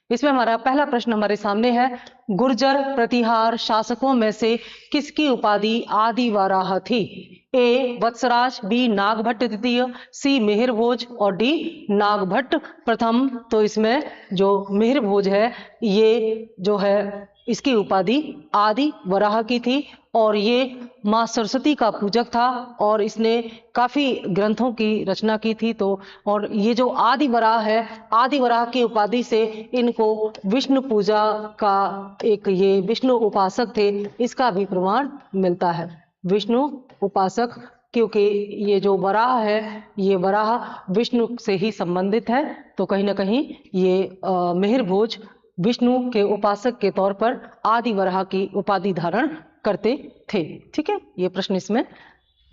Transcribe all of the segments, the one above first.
इसमें हमारा पहला प्रश्न हमारे सामने है, गुर्जर प्रतिहार शासकों में से किसकी उपाधि आदि वराह थी? ए वत्सराज, बी नागभट्ट द्वितीय, सी मिहिर भोज और डी नागभट्ट प्रथम। तो इसमें जो मिहिर भोज है ये जो है इसकी उपाधि आदि वराह की थी और ये माँ सरस्वती का पूजक था और इसने काफी ग्रंथों की रचना की थी। तो और ये जो आदि वराह है, आदि वराह की उपाधि से इनको विष्णु पूजा का एक ये विष्णु उपासक थे इसका भी प्रमाण मिलता है। विष्णु उपासक, क्योंकि ये जो वराह है ये वराह विष्णु से ही संबंधित है, तो कहीं ना कहीं ये मिहिर भोज विष्णु के उपासक के तौर पर आदि वराह की उपाधि धारण करते थे। ठीक है, ये प्रश्न इसमें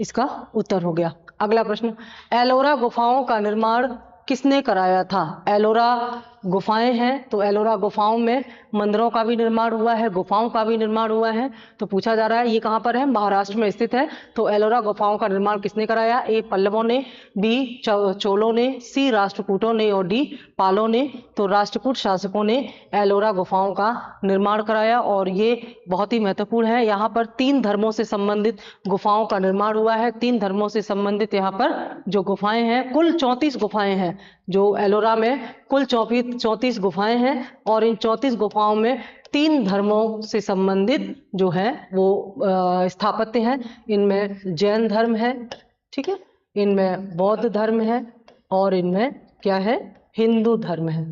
इसका उत्तर हो गया। अगला प्रश्न, एलोरा गुफाओं का निर्माण किसने कराया था? एलोरा गुफाएं हैं तो एलोरा गुफाओं में मंदिरों का भी निर्माण हुआ है, गुफाओं का भी निर्माण हुआ है। तो पूछा जा रहा है ये कहाँ पर है? महाराष्ट्र में स्थित है। तो एलोरा गुफाओं का निर्माण किसने कराया? ए पल्लवों ने, बी चोलों ने, सी राष्ट्रकूटों ने और डी पालों ने। तो राष्ट्रकूट शासकों ने एलोरा गुफाओं का निर्माण कराया और ये बहुत ही महत्वपूर्ण है। यहाँ पर 3 धर्मों से संबंधित गुफाओं का निर्माण हुआ है। 3 धर्मों से संबंधित यहाँ पर जो गुफाएं हैं, कुल 34 गुफाएं हैं। जो एलोरा में कुल 34 गुफाएं हैं और इन 34 गुफाओं में 3 धर्मों से संबंधित जो है वो स्थापत्य हैं। इनमें जैन धर्म है, ठीक है, इनमें बौद्ध धर्म है और इनमें क्या है? हिंदू धर्म है।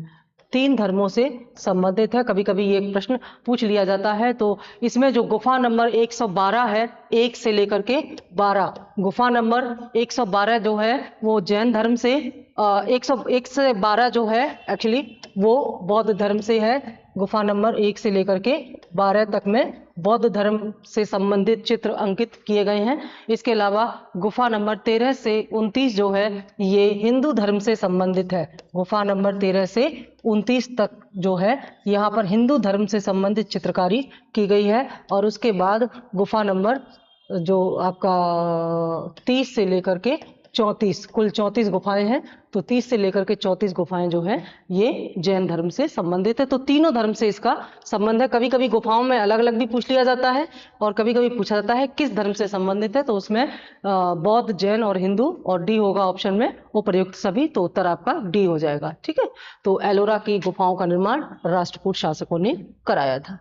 3 धर्मों से संबंधित है। कभी कभी ये प्रश्न पूछ लिया जाता है। तो इसमें जो गुफा नंबर 112 है, 1 से लेकर के 12, गुफा नंबर 112 जो है वो जैन धर्म से 101 से 12 जो है एक्चुअली वो बौद्ध धर्म से है। गुफा नंबर 1 से लेकर के 12 तक में बौद्ध धर्म से संबंधित चित्र अंकित किए गए हैं। इसके अलावा गुफा नंबर 13 से 29 जो है ये हिंदू धर्म से संबंधित है। गुफा नंबर 13 से 29 तक जो है यहाँ पर हिंदू धर्म से संबंधित चित्रकारी की गई है। और उसके बाद गुफा नंबर जो आपका 30 से लेकर के 34, कुल 34 गुफाएं हैं। तो 30 से लेकर के 34 गुफाएं जो हैं ये जैन धर्म से संबंधित है। तो तीनों धर्म से इसका संबंध है। कभी कभी गुफाओं में अलग अलग भी पूछ लिया जाता है और कभी कभी पूछा जाता है किस धर्म से संबंधित है। तो उसमें बौद्ध, जैन और हिंदू और डी होगा ऑप्शन में उपर्युक्त सभी। तो उत्तर आपका डी हो जाएगा। ठीक है, तो एलोरा की गुफाओं का निर्माण राष्ट्रकूट शासकों ने कराया था।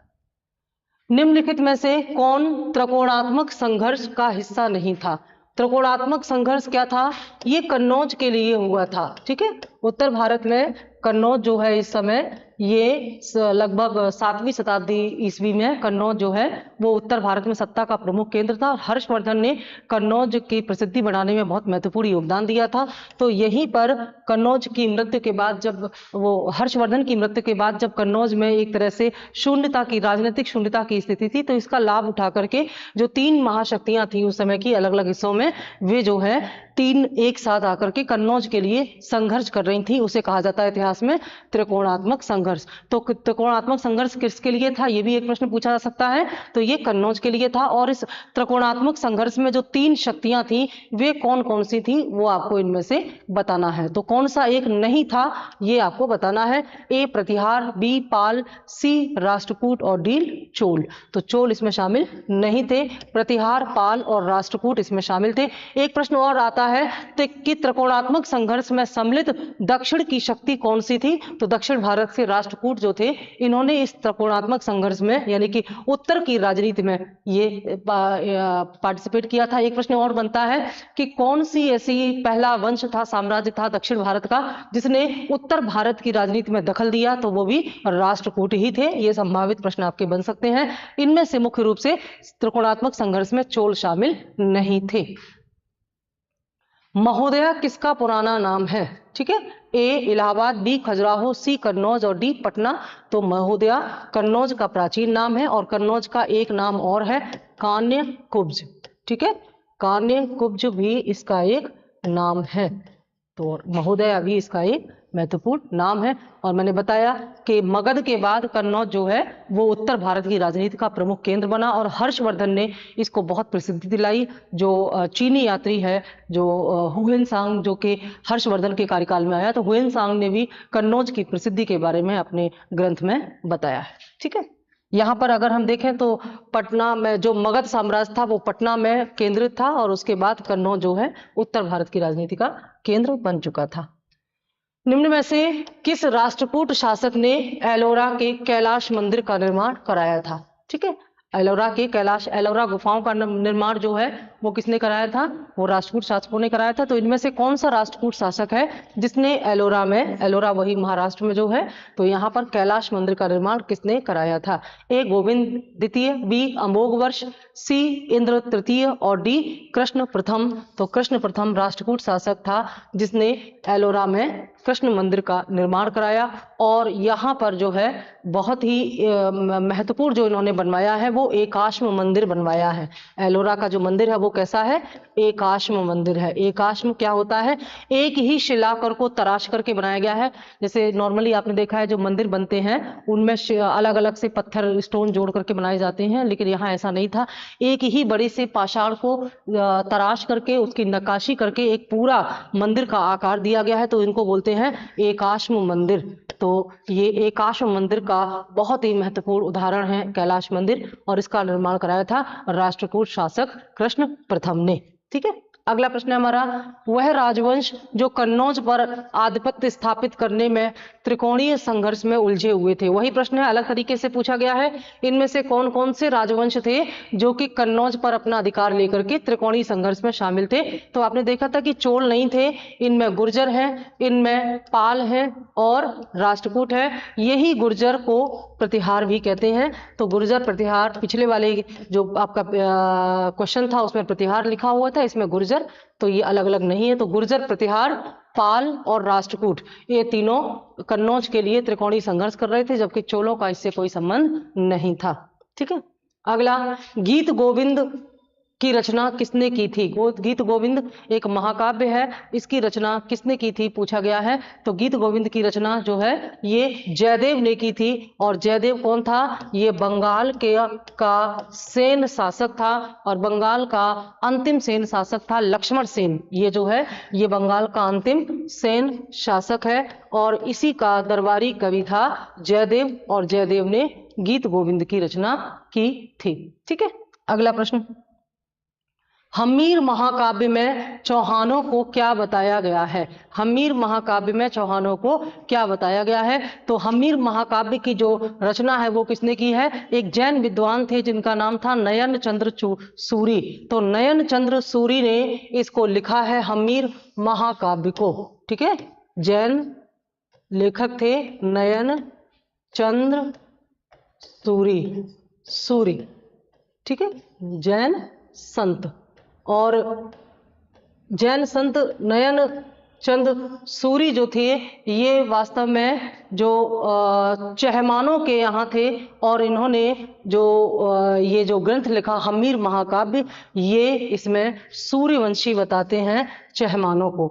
निम्नलिखित में से कौन त्रिकोणात्मक संघर्ष का हिस्सा नहीं था? त्रिकोणात्मक संघर्ष क्या था? ये कन्नौज के लिए हुआ था। ठीक है, उत्तर भारत में कन्नौज जो है इस समय ये लगभग 7वीं शताब्दी ईस्वी में कन्नौज जो है वो उत्तर भारत में सत्ता का प्रमुख केंद्र था। हर्षवर्धन ने कन्नौज की प्रसिद्धि बढ़ाने में बहुत महत्वपूर्ण योगदान दिया था। तो यहीं पर कन्नौज की मृत्यु के बाद, जब वो हर्षवर्धन की मृत्यु के बाद जब कन्नौज में एक तरह से शून्यता की, राजनीतिक शून्यता की स्थिति थी, तो इसका लाभ उठा करके जो 3 महाशक्तियां थी उस समय की अलग अलग हिस्सों में, वे जो है 3 एक साथ आकर के कन्नौज के लिए संघर्ष कर रही थी। उसे कहा जाता है इतिहास में त्रिकोणात्मक संघर्ष। तो त्रिकोणात्मक संघर्ष किसके लिए था ये भी एक प्रश्न पूछा जा सकता है। तो ये कन्नौज के लिए था। और इस त्रिकोणात्मक संघर्ष में जो 3 शक्तियां थी वे कौन कौन सी थी वो आपको इनमें से बताना है। तो कौन सा एक नहीं था ये आपको बताना है। ए प्रतिहार, बी पाल, सी राष्ट्रकूट और डी चोल। तो चोल इसमें शामिल नहीं थे, प्रतिहार, पाल और राष्ट्रकूट इसमें शामिल थे। एक प्रश्न और आता है कि त्रिकोणात्मक संघर्ष में सम्मिलित दक्षिण की शक्ति कौन सी थी? तो दक्षिण भारत से राष्ट्रकूट जो थे इन्होंने इस त्रिकोणात्मक संघर्ष में यानी कि उत्तर की राजनीति में ये पार्टिसिपेट किया था। एक प्रश्न और बनता है कि कौन सी ऐसी पहला वंश था, साम्राज्य था दक्षिण भारत का जिसने उत्तर भारत की राजनीति में दखल दिया? तो वो भी राष्ट्रकूट ही थे। ये संभावित प्रश्न आपके बन सकते हैं। इनमें से मुख्य रूप से त्रिकोणात्मक संघर्ष में चोल शामिल नहीं थे। महोदया किसका पुराना नाम है? ठीक है, ए इलाहाबाद, बी खजुराहो, सी कन्नौज और डी पटना। तो महोदया कन्नौज का प्राचीन नाम है और कन्नौज का एक नाम और है कान्य कुब्ज। ठीक है, कान्य कुब्ज भी इसका एक नाम है। तो महोदया भी इसका एक महत्वपूर्ण नाम है। और मैंने बताया कि मगध के बाद कन्नौज जो है वो उत्तर भारत की राजनीति का प्रमुख केंद्र बना और हर्षवर्धन ने इसको बहुत प्रसिद्धि दिलाई। जो चीनी यात्री है जो हुएनसांग, जो कि हर्षवर्धन के कार्यकाल में आया, तो हुएनसांग ने भी कन्नौज की प्रसिद्धि के बारे में अपने ग्रंथ में बताया है। ठीक है, यहाँ पर अगर हम देखें तो पटना में जो मगध साम्राज्य था वो पटना में केंद्रित था और उसके बाद कन्नौज जो है उत्तर भारत की राजनीति का केंद्र बन चुका था। निम्न में से किस राष्ट्रकूट शासक ने एलोरा के कैलाश मंदिर का निर्माण कराया था? ठीक है, एलोरा के कैलाश, एलोरा गुफाओं का निर्माण जो है वो किसने कराया था? वो राष्ट्रकूट शासकों ने कराया था। तो इनमें से कौन सा राष्ट्रकूट शासक है जिसने एलोरा में, एलोरा वही महाराष्ट्र में जो है, तो यहाँ पर कैलाश मंदिर का निर्माण किसने कराया था? ए गोविंद द्वितीय, बी अमोघवर्ष, सी इंद्र तृतीय और डी कृष्ण प्रथम। तो कृष्ण प्रथम राष्ट्रकूट शासक था जिसने एलोरा में कृष्ण मंदिर का निर्माण कराया। और यहाँ पर जो है बहुत ही महत्वपूर्ण जो इन्होंने बनवाया है वो एकाश्म मंदिर बनवाया है। एलोरा का जो मंदिर है वो कैसा है? एकाश्म मंदिर है। एकाश्म क्या होता है? एक ही शिलाकर को तराश करके बनाया गया है। जैसे नॉर्मली आपने देखा है जो मंदिर बनते हैं उनमें अलग अलग से पत्थर स्टोन जोड़ करके बनाए जाते हैं, लेकिन यहाँ ऐसा नहीं था। एक ही बड़े से पाषाण को तराश करके उसकी नक्काशी करके एक पूरा मंदिर का आकार दिया गया है, तो इनको बोलते हैं एकाश्म मंदिर। तो ये एकाश्म मंदिर का बहुत ही महत्वपूर्ण उदाहरण है कैलाश मंदिर, और इसका निर्माण कराया था राष्ट्रकूट शासक कृष्ण प्रथम ने। ठीक है, अगला प्रश्न है हमारा, वह राजवंश जो कन्नौज पर आधिपत्य स्थापित करने में त्रिकोणीय संघर्ष में उलझे हुए थे। वही प्रश्न है, अलग तरीके से पूछा गया है। इनमें से कौन कौन से राजवंश थे जो कि कन्नौज पर अपना अधिकार लेकर के त्रिकोणीय संघर्ष में शामिल थे? तो आपने देखा था कि चोल नहीं थे, इनमें गुर्जर हैं, इनमें पाल हैं और राष्ट्रकूट है। यही गुर्जर को प्रतिहार भी कहते हैं। तो गुर्जर प्रतिहार, पिछले वाले जो आपका क्वेश्चन था उसमें प्रतिहार लिखा हुआ था, इसमें गुर्जर, तो ये अलग अलग नहीं है। तो गुर्जर, प्रतिहार, पाल और राष्ट्रकूट, ये तीनों कन्नौज के लिए त्रिकोणीय संघर्ष कर रहे थे, जबकि चोलों का इससे कोई संबंध नहीं था। ठीक है, अगला, गीत गोविंद की रचना किसने की थी? गीत गोविंद एक महाकाव्य है, इसकी रचना किसने की थी पूछा गया है। तो गीत गोविंद की रचना जो है ये जयदेव ने की थी। और जयदेव कौन था? ये बंगाल का सेन शासक था, और बंगाल का अंतिम सेन शासक था लक्ष्मण सेन। ये जो है ये बंगाल का अंतिम सेन शासक है और इसी का दरबारी कवि था जयदेव, और जयदेव ने गीत गोविंद की रचना की थी। ठीक है, अगला प्रश्न, हम्मीर महाकाव्य में चौहानों को क्या बताया गया है? हम्मीर महाकाव्य में चौहानों को क्या बताया गया है? तो हम्मीर महाकाव्य की जो रचना है वो किसने की है? एक जैन विद्वान थे जिनका नाम था नयन चंद्र सूरी। तो नयन चंद्र सूरी ने इसको लिखा है हम्मीर महाकाव्य को। ठीक है, जैन लेखक थे नयन चंद्र सूरी। ठीक है, जैन संत, और जैन संत नयन चंद सूरी जो थे ये वास्तव में जो चहमानों के यहाँ थे, और इन्होंने जो ये जो ग्रंथ लिखा हम्मीर महाकाव्य, ये इसमें सूर्यवंशी बताते हैं चहमानों को।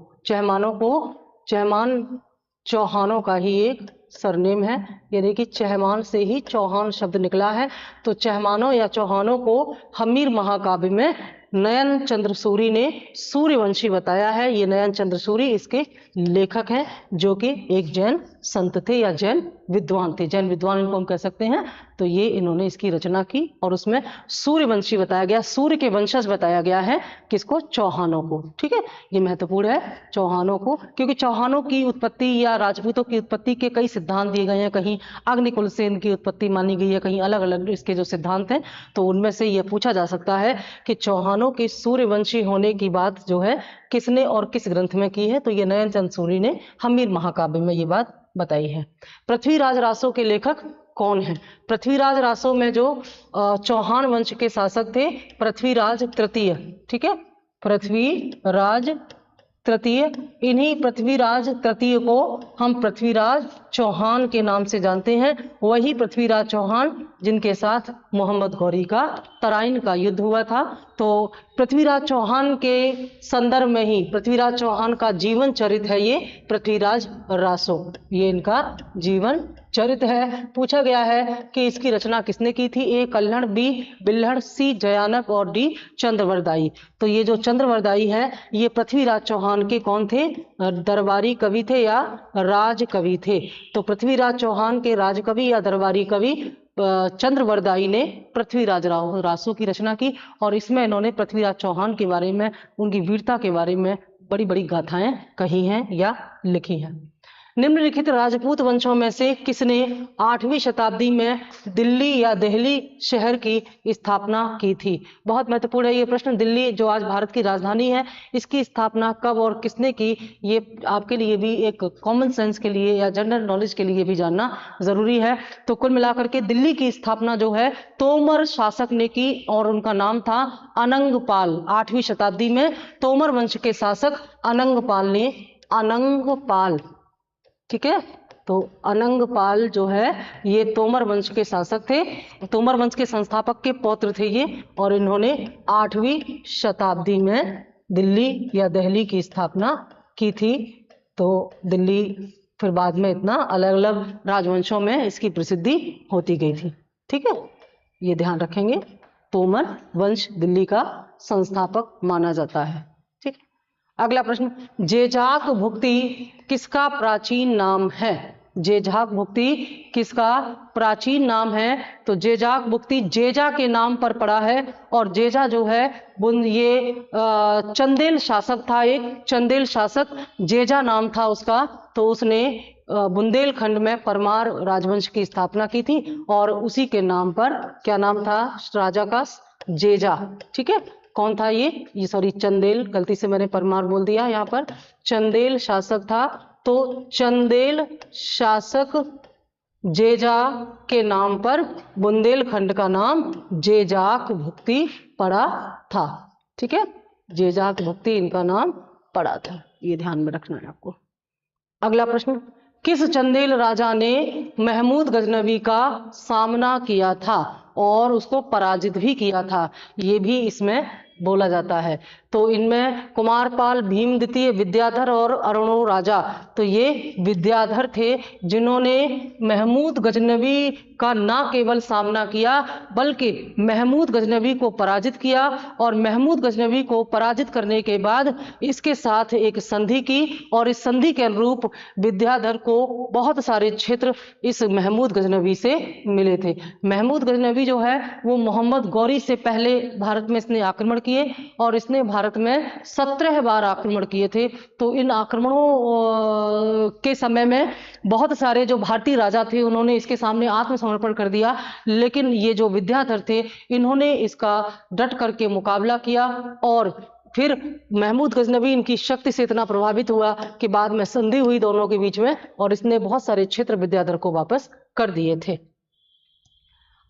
चहमान चौहानों का ही एक सरनेम है, यानी कि चहमान से ही चौहान शब्द निकला है। तो चहमानों या चौहानों को हम्मीर महाकाव्य में नयन चंद्र सूरी ने सूर्यवंशी बताया है। ये नयन चंद्र सूरी इसके लेखक हैं, जो कि एक जैन संत थे या जैन विद्वान थे। जैन विद्वान इनको हम कह सकते हैं। तो ये इन्होंने इसकी रचना की और उसमें सूर्यवंशी बताया गया, सूर्य के वंशज बताया गया है। किसको? चौहानों को। ठीक है, ये महत्वपूर्ण है चौहानों को, क्योंकि चौहानों की उत्पत्ति या राजपूतों की उत्पत्ति के कई सिद्धांत दिए गए हैं। कहीं अग्निकुल से इनकी उत्पत्ति मानी गई है, कहीं अलग अलग इसके जो सिद्धांत हैं। तो उनमें से यह पूछा जा सकता है कि चौहानों के सूर्यवंशी होने की बात जो है किसने और किस ग्रंथ में की है? तो ये नयन चंद सूरी ने हम्मीर महाकाव्य में ये बात बताई है। पृथ्वीराज रासो के लेखक कौन है? पृथ्वीराज रासो में जो चौहान वंश के शासक थे पृथ्वीराज तृतीय। ठीक है, पृथ्वीराज तृतीय। इन्हीं पृथ्वीराज तृतीय को हम पृथ्वीराज चौहान के नाम से जानते हैं। वही पृथ्वीराज चौहान जिनके साथ मोहम्मद गौरी का तराइन का युद्ध हुआ था। तो पृथ्वीराज चौहान के संदर्भ में ही पृथ्वीराज चौहान का जीवन चरित्र है ये पृथ्वीराज रासो, ये इनका जीवन चरित्र है। पूछा गया है कि इसकी रचना किसने की थी? ए कल्हड़, बी बिल्हड़, सी जयानक और डी चंद्रवरदाई। तो ये जो चंद्रवरदाई है ये पृथ्वीराज चौहान के कौन थे? दरबारी कवि थे या राज कवि थे। तो पृथ्वीराज चौहान के राजकवि या दरबारी कवि चंद्रवरदाई ने पृथ्वीराज रासो की रचना की और इसमें इन्होंने पृथ्वीराज चौहान के बारे में, उनकी वीरता के बारे में बड़ी बड़ी गाथाएं कही हैं या लिखी हैं। निम्नलिखित राजपूत वंशों में से किसने 8वीं शताब्दी में दिल्ली या दिल्ली शहर की स्थापना की थी? बहुत महत्वपूर्ण है ये प्रश्न। दिल्ली जो आज भारत की राजधानी है, इसकी स्थापना कब और किसने की, ये आपके लिए भी एक कॉमन सेंस के लिए या जनरल नॉलेज के लिए भी जानना जरूरी है। तो कुल मिलाकर के दिल्ली की स्थापना जो है तोमर शासक ने की और उनका नाम था अनंगपाल। 8वीं शताब्दी में तोमर वंश के शासक अनंगपाल ने, अनंगपाल, ठीक है, तो अनंगपाल जो है ये तोमर वंश के शासक थे, तोमर वंश के संस्थापक के पौत्र थे ये, और इन्होंने 8वीं शताब्दी में दिल्ली या दिल्ली की स्थापना की थी। तो दिल्ली फिर बाद में इतना अलग अलग राजवंशों में इसकी प्रसिद्धि होती गई थी। ठीक है, ये ध्यान रखेंगे, तोमर वंश दिल्ली का संस्थापक माना जाता है। ठीक, अगला प्रश्न, जेजाक भुक्ति किसका प्राचीन नाम है? जेजाक भुक्ति किसका प्राचीन नाम है? तो जेजाक भुक्ति जेजा के नाम पर पड़ा है और जेजा जो है ये चंदेल शासक था, एक चंदेल शासक जेजा नाम था उसका। तो उसने बुंदेलखंड में परमार राजवंश की स्थापना की थी और उसी के नाम पर क्या नाम था राजा का? जेजा। ठीक है, कौन था ये सॉरी चंदेल, गलती से मैंने परमार बोल दिया, यहाँ पर चंदेल शासक था। तो चंदेल शासक जेजा के नाम पर बुंदेलखंड का नाम जेजाक भुक्ति पड़ा था। ठीक है, जेजाक भुक्ति इनका नाम पड़ा था, ये ध्यान में रखना है आपको। अगला प्रश्न, किस चंदेल राजा ने महमूद गजनवी का सामना किया था और उसको पराजित भी किया था? ये भी इसमें बोला जाता है। तो इनमें कुमारपाल, भीम द्वितीय, विद्याधर और अरुणो राजा। तो ये विद्याधर थे जिन्होंने महमूद गजनवी का ना केवल सामना किया बल्कि महमूद गजनवी को पराजित किया और महमूद गजनवी को पराजित करने के बाद इसके साथ एक संधि की और इस संधि के अनुरूप विद्याधर को बहुत सारे क्षेत्र इस महमूद गजनवी से मिले थे। महमूद गजनवी जो है वो मोहम्मद गौरी से पहले भारत में इसने आक्रमण किए और इसने भारत में 17 बार आक्रमण किए थे। तो इन आक्रमणों के समय में बहुत सारे जो भारतीय राजा थे उन्होंने इसके सामने आत्मसमर्पण कर दिया, लेकिन ये जो विद्याधर थे इन्होंने इसका डट करके मुकाबला किया और फिर महमूद गजनवी इनकी शक्ति से इतना प्रभावित हुआ कि बाद में संधि हुई दोनों के बीच में और इसने बहुत सारे क्षेत्र विद्याधर को वापस कर दिए थे।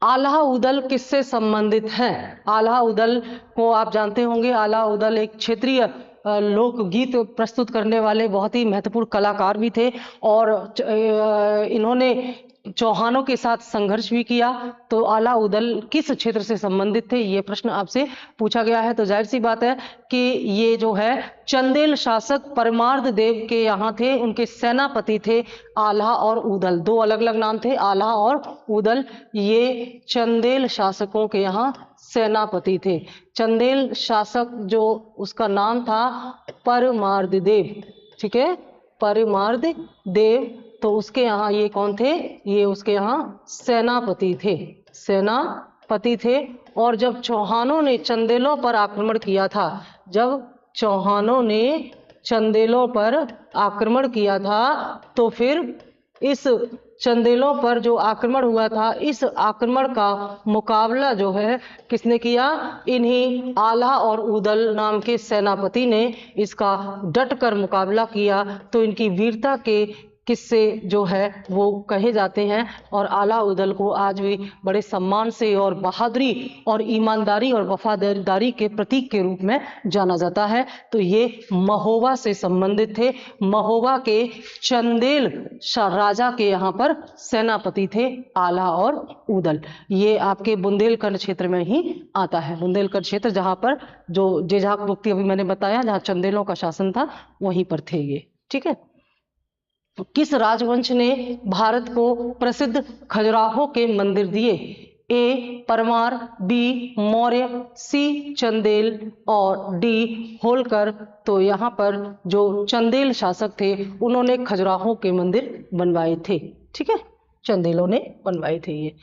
आल्हा उदल किससे संबंधित है? आल्हा उदल को आप जानते होंगे, आल्हा उदल एक क्षेत्रीय लोकगीत प्रस्तुत करने वाले बहुत ही महत्वपूर्ण कलाकार भी थे और इन्होंने चौहानों के साथ संघर्ष भी किया। तो आल्हा उदल किस क्षेत्र से संबंधित थे, ये प्रश्न आपसे पूछा गया है। तो जाहिर सी बात है कि ये जो है चंदेल शासक परमार्द देव के यहाँ थे, उनके सेनापति थे आल्हा और उदल, दो अलग अलग नाम थे आल्हा और उदल। ये चंदेल शासकों के यहाँ सेनापति थे। चंदेल शासक जो उसका नाम था परमार्द देव, ठीक है, परमार्द देव। तो उसके यहाँ ये कौन थे? ये उसके यहाँ सेनापति थे, सेनापति थे। और जब चौहानों ने चंदेलों पर आक्रमण किया था, जब चौहानों ने चंदेलों पर आक्रमण किया था तो फिर इस चंदेलों पर जो आक्रमण हुआ था, इस आक्रमण का मुकाबला जो है किसने किया? इन्हीं आल्हा और उदल नाम के सेनापति ने इसका डट कर मुकाबला किया। तो इनकी वीरता के किस्से जो है वो कहे जाते हैं और आला उदल को आज भी बड़े सम्मान से और बहादुरी और ईमानदारी और वफादारी के प्रतीक के रूप में जाना जाता है। तो ये महोबा से संबंधित थे। महोबा के चंदेल राजा के यहाँ पर सेनापति थे आला और उदल। ये आपके बुंदेलखंड क्षेत्र में ही आता है। बुंदेलखंड क्षेत्र जहाँ पर जो जेजाक मुक्ति अभी मैंने बताया, जहाँ चंदेलों का शासन था, वहीं पर थे ये। ठीक है। किस राजवंश ने भारत को प्रसिद्ध खजुराहो के मंदिर दिए? ए परमार, बी मौर्य, सी चंदेल और डी होलकर। तो यहाँ पर जो चंदेल शासक थे उन्होंने खजुराहो के मंदिर बनवाए थे। ठीक है, चंदेलों ने बनवाए थे ये।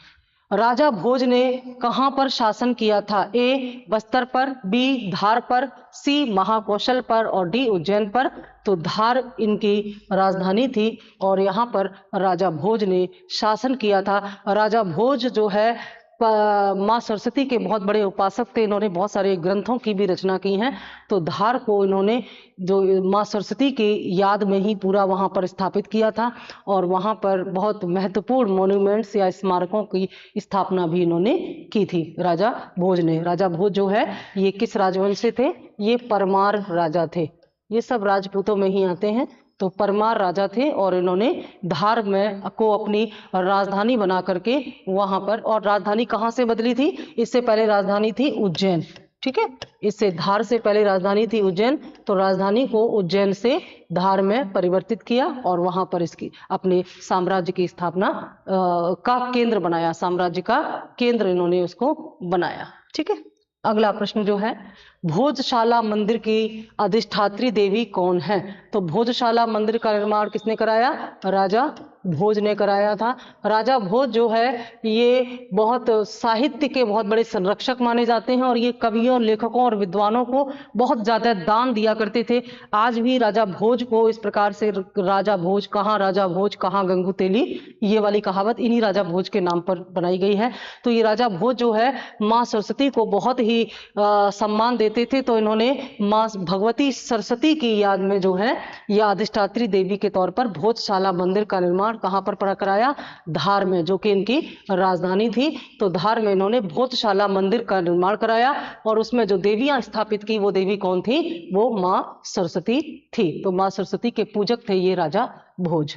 राजा भोज ने कहाँ पर शासन किया था? ए बस्तर पर, बी धार पर, सी महाकौशल पर और डी उज्जैन पर। तो धार इनकी राजधानी थी और यहाँ पर राजा भोज ने शासन किया था। राजा भोज जो है माँ सरस्वती के बहुत बड़े उपासक थे। इन्होंने बहुत सारे ग्रंथों की भी रचना की हैं। तो धार को इन्होंने जो माँ सरस्वती की याद में ही पूरा वहाँ पर स्थापित किया था और वहाँ पर बहुत महत्वपूर्ण मॉन्यूमेंट्स या स्मारकों की स्थापना भी इन्होंने की थी राजा भोज ने। राजा भोज जो है ये किस राजवंश से थे? ये परमार राजा थे। ये सब राजपूतों में ही आते हैं। तो परमार राजा थे और इन्होंने धार में को अपनी राजधानी बना करके वहां पर, और राजधानी कहाँ से बदली थी? इससे पहले राजधानी थी उज्जैन। ठीक है, इससे धार से पहले राजधानी थी उज्जैन। तो राजधानी को उज्जैन से धार में परिवर्तित किया और वहां पर इसकी अपने साम्राज्य की स्थापना का केंद्र बनाया। साम्राज्य का केंद्र इन्होंने उसको बनाया। ठीक है, अगला प्रश्न जो है, भोजशाला मंदिर की अधिष्ठात्री देवी कौन है? तो भोजशाला मंदिर का निर्माण किसने कराया? राजा भोज ने कराया था। राजा भोज जो है ये बहुत साहित्य के बहुत बड़े संरक्षक माने जाते हैं और ये कवियों, लेखकों और विद्वानों को बहुत ज्यादा दान दिया करते थे। आज भी राजा भोज को इस प्रकार से राजा भोज कहाँ गंगू तेली, ये वाली कहावत इन्हीं राजा भोज के नाम पर बनाई गई है। तो ये राजा भोज जो है माँ सरस्वती को बहुत ही सम्मान देते थे। तो इन्होंने माँ भगवती सरस्वती की याद में जो है या अधिष्ठात्री देवी के तौर पर भोजशाला मंदिर का निर्माण कहां पर कराया? धार में, जो कि इनकी राजधानी थी। तो धार में इन्होंने भोजशाला मंदिर का निर्माण कराया और उसमें जो देवियां स्थापित की वो देवी कौन थी? वो मां सरस्वती थी। तो मां सरस्वती के पूजक थे ये राजा भोज।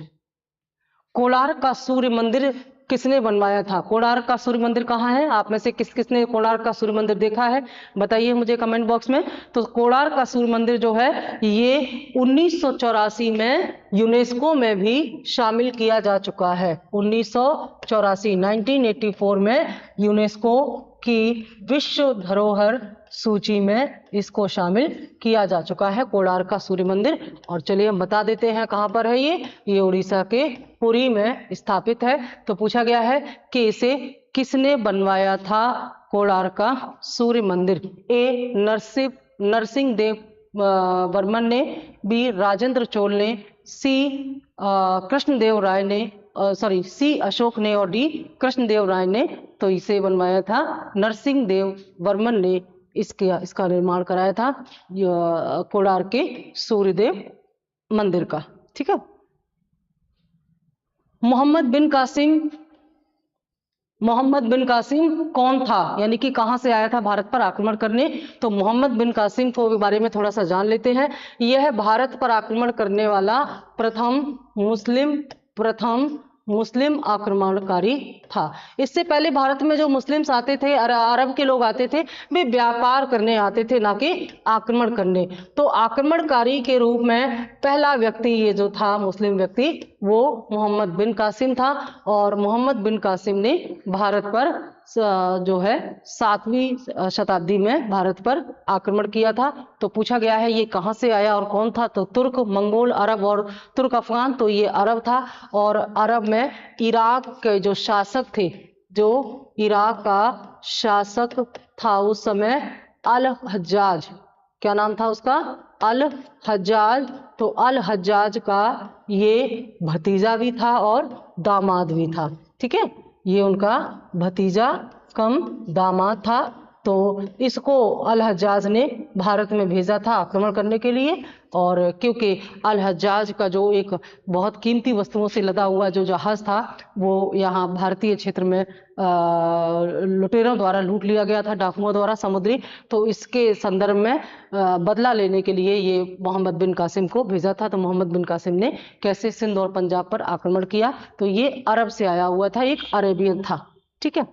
कोणार्क का सूर्य मंदिर किसने बनवाया था? कोणार्क का सूर्य मंदिर कहाँ है? आप में से किस किसने कोणार्क का सूर्य मंदिर देखा है? बताइए मुझे कमेंट बॉक्स में। तो कोणार्क का सूर्य मंदिर जो है ये 1984 में यूनेस्को में भी शामिल किया जा चुका है। 1984 में यूनेस्को की विश्व धरोहर सूची में इसको शामिल किया जा चुका है, कोणार्क का सूर्य मंदिर। और चलिए हम बता देते हैं कहाँ पर है ये उड़ीसा के पुरी में स्थापित है। तो पूछा गया है कि इसे किसने बनवाया था? कोणार्क का सूर्य मंदिर। ए नरसिंह देव वर्मन ने, बी राजेंद्र चोल ने, सी कृष्णदेव राय ने, सी अशोक ने और डी कृष्णदेव राय ने। तो इसे बनवाया था नरसिंह देव वर्मन ने, इसका निर्माण कराया था कोणार्क के सूर्यदेव मंदिर का। ठीक है। मोहम्मद बिन कासिम कौन था? यानी कि कहां से आया था भारत पर आक्रमण करने? तो मोहम्मद बिन कासिम को बारे में थोड़ा सा जान लेते हैं। यह भारत पर आक्रमण करने वाला प्रथम मुस्लिम आक्रमणकारी था। इससे पहले भारत में जो मुस्लिम्स आते थे, अरब के लोग आते थे, वे व्यापार करने आते थे, ना कि आक्रमण करने। तो आक्रमणकारी के रूप में पहला व्यक्ति ये जो था मुस्लिम व्यक्ति वो मोहम्मद बिन कासिम था। और मोहम्मद बिन कासिम ने भारत पर जो है 7वीं शताब्दी में भारत पर आक्रमण किया था। तो पूछा गया है ये कहां से आया और कौन था? तो तुर्क, मंगोल, अरब और तुर्क अफगान। तो ये अरब था और अरब में इराक के जो शासक थे, जो इराक का शासक था उस समय अल हज्जाज, क्या नाम था उसका? अल हज्जाज। तो अल हज्जाज का ये भतीजा भी था और दामाद भी था। ठीक है, ये उनका भतीजा कम दामाद था तो इसको अल हज्जाज ने भारत में भेजा था आक्रमण करने के लिए। और क्योंकि अल हज्जाज का जो एक बहुत कीमती वस्तुओं से लदा हुआ जो जहाज था वो यहाँ भारतीय क्षेत्र में लुटेरों द्वारा लूट लिया गया था, डाकुओं द्वारा समुद्री। तो इसके संदर्भ में बदला लेने के लिए ये मोहम्मद बिन कासिम को भेजा था। तो मोहम्मद बिन कासिम ने कैसे सिंध और पंजाब पर आक्रमण किया, तो ये अरब से आया हुआ था, एक अरेबियन था। ठीक है।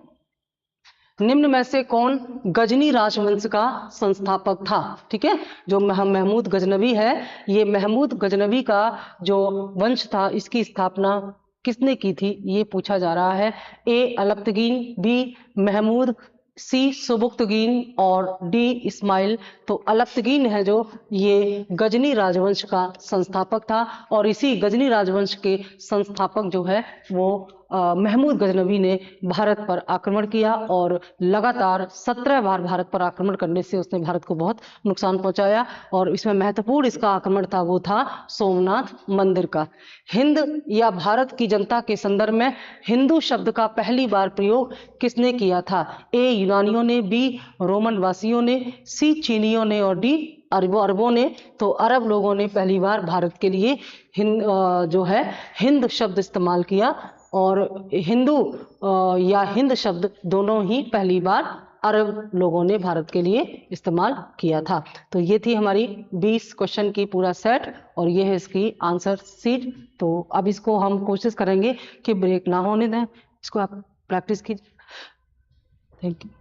निम्न में से कौन गजनी राजवंश का संस्थापक था? ठीक है, जो महमूद गजनवी है, ये महमूद गजनवी का जो वंश था इसकी स्थापना किसने की थी, ये पूछा जा रहा है। ए अलप्तगीन, बी महमूद, सी सुबुक्तगीन और डी इस्माइल। तो अलप्तगीन है जो ये गजनी राजवंश का संस्थापक था, और इसी गजनी राजवंश के संस्थापक जो है वो महमूद गजनवी ने भारत पर आक्रमण किया, और लगातार 17 बार भारत पर आक्रमण करने से उसने भारत को बहुत नुकसान पहुंचाया। और इसमें महत्वपूर्ण इसका आक्रमण था वो था सोमनाथ मंदिर का। हिंद या भारत की जनता के संदर्भ में हिंदू शब्द का पहली बार प्रयोग किसने किया था? ए यूनानियों ने, बी रोमन वासियों ने, सी चीनियों ने और डी अरबों ने। तो अरब लोगों ने पहली बार भारत के लिए जो है हिंद शब्द इस्तेमाल किया, और हिंदू या हिंद शब्द दोनों ही पहली बार अरब लोगों ने भारत के लिए इस्तेमाल किया था। तो ये थी हमारी 20 क्वेश्चन की पूरा सेट, और ये है इसकी आंसर शीट। तो अब इसको हम कोशिश करेंगे कि ब्रेक ना होने दें, इसको आप प्रैक्टिस कीजिए। Thank you.